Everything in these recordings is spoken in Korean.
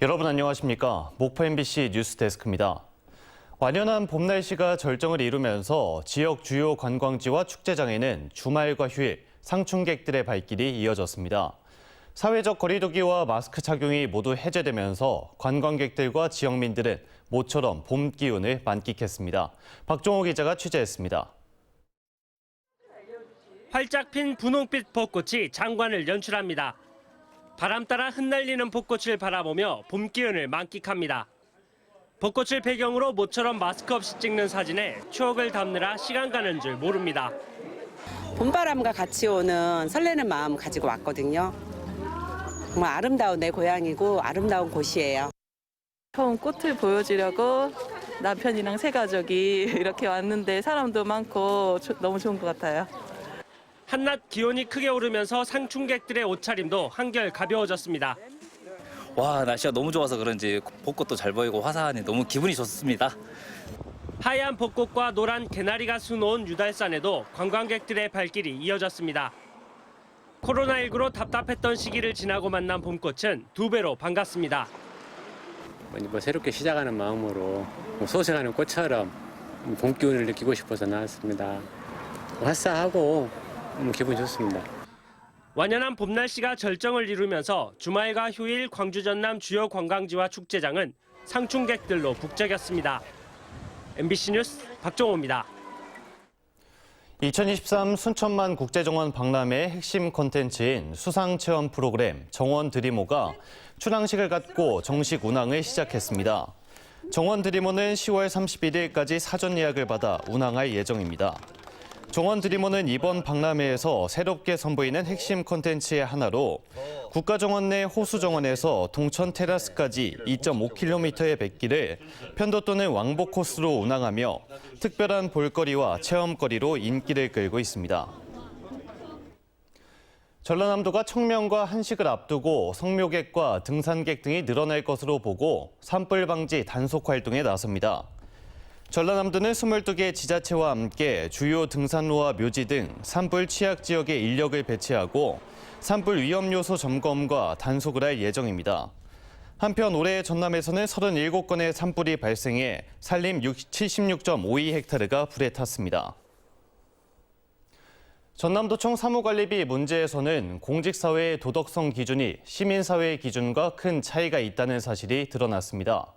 여러분 안녕하십니까? 목포 MBC 뉴스데스크입니다. 완연한 봄 날씨가 절정을 이루면서 지역 주요 관광지와 축제장에는 주말과 휴일, 상춘객들의 발길이 이어졌습니다. 사회적 거리두기와 마스크 착용이 모두 해제되면서 관광객들과 지역민들은 모처럼 봄 기운을 만끽했습니다. 박종호 기자가 취재했습니다. 활짝 핀 분홍빛 벚꽃이 장관을 연출합니다. 바람 따라 흩날리는 벚꽃을 바라보며 봄 기운을 만끽합니다. 벚꽃을 배경으로 모처럼 마스크 없이 찍는 사진에 추억을 담느라 시간 가는 줄 모릅니다. 봄바람과 같이 오는 설레는 마음 가지고 왔거든요. 정말 아름다운 내 고향이고 아름다운 곳이에요. 처음 꽃을 보여주려고 남편이랑 새 가족이 이렇게 왔는데 사람도 많고 너무 좋은 것 같아요. 한낮 기온이 크게 오르면서 상춘객들의 옷차림도 한결 가벼워졌습니다. 와, 날씨가 너무 좋아서 그런지 벚꽃도 잘 보이고 화사하니 너무 기분이 좋습니다. 하얀 벚꽃과 노란 개나리가 수놓은 유달산에도 관광객들의 발길이 이어졌습니다. 코로나19로 답답했던 시기를 지나고 만난 봄꽃은 두 배로 반갑습니다. 새롭게 시작하는 마음으로 소생하는 꽃처럼 봄 기운을 느끼고 싶어서 나왔습니다. 화사하고 기분이 좋습니다. 완연한 봄 날씨가 절정을 이루면서 주말과 휴일 광주 전남 주요 관광지와 축제장은 상춘객들로 북적였습니다. MBC 뉴스 박종호입니다. 2023 순천만 국제정원 박람회의 핵심 콘텐츠인 수상체험 프로그램 정원 드리모가 출항식을 갖고 정식 운항을 시작했습니다. 정원 드리모는 10월 31일까지 사전 예약을 받아 운항할 예정입니다. 정원 드리모는 이번 박람회에서 새롭게 선보이는 핵심 콘텐츠의 하나로 국가정원 내 호수정원에서 동천 테라스까지 2.5km의 백길을 편도 또는 왕복 코스로 운항하며 특별한 볼거리와 체험거리로 인기를 끌고 있습니다. 전라남도가 청명과 한식을 앞두고 성묘객과 등산객 등이 늘어날 것으로 보고 산불 방지 단속 활동에 나섭니다. 전라남도는 22개 지자체와 함께 주요 등산로와 묘지 등 산불 취약 지역에 인력을 배치하고 산불 위험 요소 점검과 단속을 할 예정입니다. 한편 올해 전남에서는 37건의 산불이 발생해 산림 76.52헥타르가 불에 탔습니다. 전남도청 사무관리비 문제에서는 공직사회의 도덕성 기준이 시민사회의 기준과 큰 차이가 있다는 사실이 드러났습니다.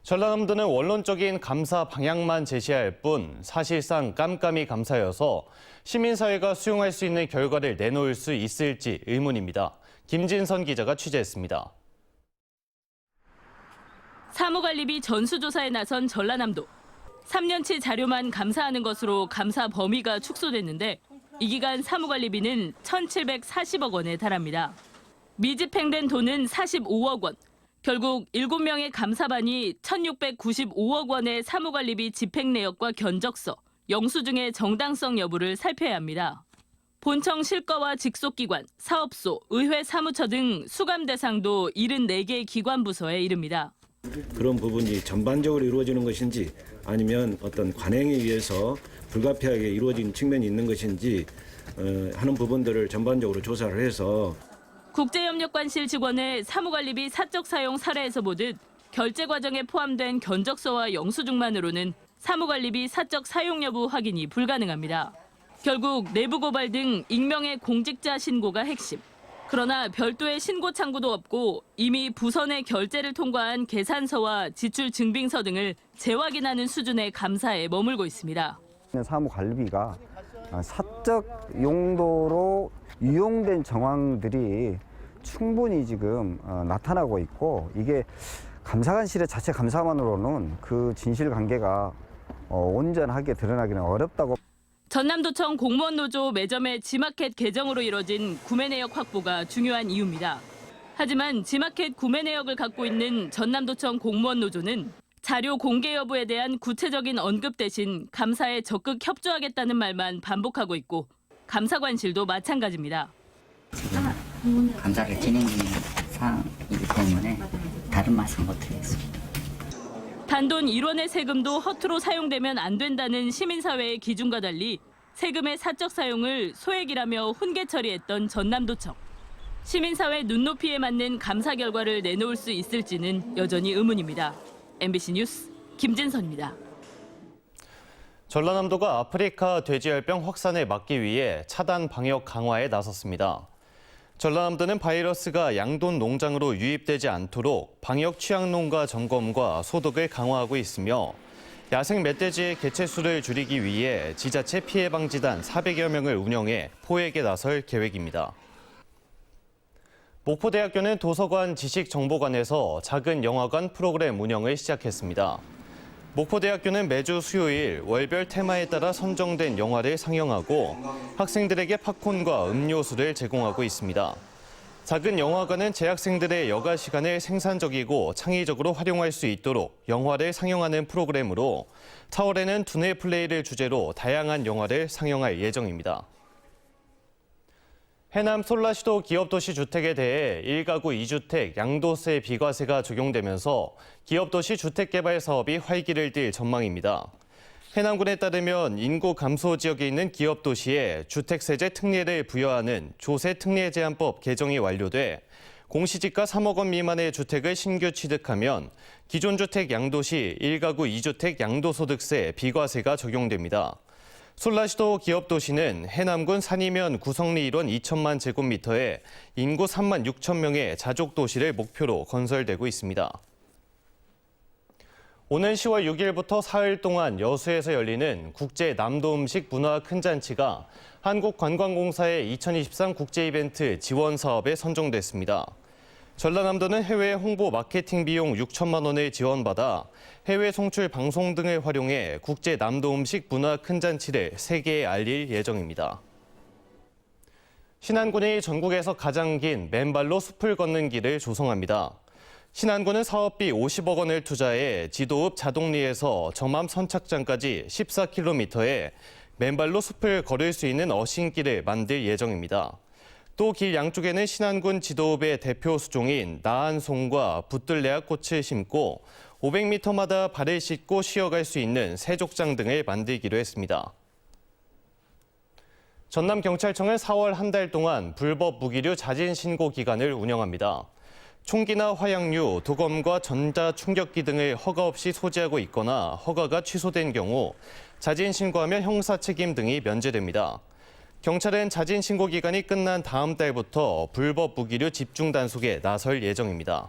전라남도는 원론적인 감사 방향만 제시할 뿐 사실상 깜깜이 감사여서 시민사회가 수용할 수 있는 결과를 내놓을 수 있을지 의문입니다. 김진선 기자가 취재했습니다. 사무관리비 전수조사에 나선 전라남도. 3년치 자료만 감사하는 것으로 감사 범위가 축소됐는데 이 기간 사무관리비는 1,740억 원에 달합니다. 미집행된 돈은 45억 원. 결국 7명의 감사반이 1,695억 원의 사무관리비 집행 내역과 견적서, 영수증의 정당성 여부를 살펴야 합니다. 본청 실과와 직속기관, 사업소, 의회 사무처 등 수감 대상도 74개의 기관 부서에 이릅니다. 그런 부분이 전반적으로 이루어지는 것인지 아니면 어떤 관행에 의해서 불가피하게 이루어진 측면이 있는 것인지 하는 부분들을 전반적으로 조사를 해서 국제협력관실 직원의 사무관리비 사적 사용 사례에서 보듯 결제 과정에 포함된 견적서와 영수증만으로는 사무관리비 사적 사용 여부 확인이 불가능합니다. 결국 내부 고발 등 익명의 공직자 신고가 핵심. 그러나 별도의 신고 창구도 없고 이미 부서 내 결제를 통과한 계산서와 지출 증빙서 등을 재확인하는 수준의 감사에 머물고 있습니다. 사무관리비가 사적 용도로 유용된 정황들이 충분히 지금 나타나고 있고 이게 감사관실의 자체 감사만으로는 그 진실관계가 온전하게 드러나기는 어렵다고. 전남도청 공무원노조 매점의 지마켓 개정으로 이뤄진 구매 내역 확보가 중요한 이유입니다. 하지만 지마켓 구매 내역을 갖고 있는 전남도청 공무원노조는 자료 공개 여부에 대한 구체적인 언급 대신 감사에 적극 협조하겠다는 말만 반복하고 있고 감사관실도 마찬가지입니다. 지금 감사를 진행 중인 사항이기 때문에 다른 말씀 못 드리겠습니다. 단돈 1원의 세금도 허투루 사용되면 안 된다는 시민사회의 기준과 달리 세금의 사적 사용을 소액이라며 훈계 처리했던 전남도청. 시민사회 눈높이에 맞는 감사 결과를 내놓을 수 있을지는 여전히 의문입니다. MBC 뉴스 김진선입니다. 전라남도가 아프리카 돼지열병 확산을 막기 위해 차단 방역 강화에 나섰습니다. 전라남도는 바이러스가 양돈 농장으로 유입되지 않도록 방역 취약농가 점검과 소독을 강화하고 있으며 야생 멧돼지의 개체수를 줄이기 위해 지자체 피해방지단 400여 명을 운영해 포획에 나설 계획입니다. 목포대학교는 도서관 지식정보관에서 작은 영화관 프로그램 운영을 시작했습니다. 목포대학교는 매주 수요일 월별 테마에 따라 선정된 영화를 상영하고 학생들에게 팝콘과 음료수를 제공하고 있습니다. 작은 영화관은 재학생들의 여가 시간을 생산적이고 창의적으로 활용할 수 있도록 영화를 상영하는 프로그램으로 4월에는 두뇌 플레이를 주제로 다양한 영화를 상영할 예정입니다. 해남 솔라시도 기업도시 주택에 대해 1가구 2주택 양도세 비과세가 적용되면서 기업도시 주택개발 사업이 활기를 띨 전망입니다. 해남군에 따르면 인구 감소 지역에 있는 기업도시에 주택세제 특례를 부여하는 조세특례제한법 개정이 완료돼 공시지가 3억 원 미만의 주택을 신규 취득하면 기존 주택 양도시 1가구 2주택 양도소득세 비과세가 적용됩니다. 솔라시도 기업도시는 해남군 산이면 구성리 일원 2천만 제곱미터에 인구 3만 6천 명의 자족도시를 목표로 건설되고 있습니다. 오는 10월 6일부터 사흘 동안 여수에서 열리는 국제 남도음식 문화 큰잔치가 한국관광공사의 2023 국제이벤트 지원 사업에 선정됐습니다. 전라남도는 해외 홍보 마케팅 비용 6천만 원을 지원받아 해외 송출 방송 등을 활용해 국제 남도음식 문화 큰잔치를 세계에 알릴 예정입니다. 신안군이 전국에서 가장 긴 맨발로 숲을 걷는 길을 조성합니다. 신안군은 사업비 50억 원을 투자해 지도읍 자동리에서 점암 선착장까지 14km의 맨발로 숲을 걸을 수 있는 어신길을 만들 예정입니다. 또 길 양쪽에는 신안군 지도읍의 대표 수종인 나한송과 붙들레아꽃을 심고 500m마다 발을 씻고 쉬어갈 수 있는 세족장 등을 만들기로 했습니다. 전남경찰청은 4월 한 달 동안 불법 무기류 자진 신고 기간을 운영합니다. 총기나 화약류, 도검과 전자충격기 등을 허가 없이 소지하고 있거나 허가가 취소된 경우 자진 신고하면 형사 책임 등이 면제됩니다. 경찰은 자진 신고 기간이 끝난 다음 달부터 불법 무기류 집중 단속에 나설 예정입니다.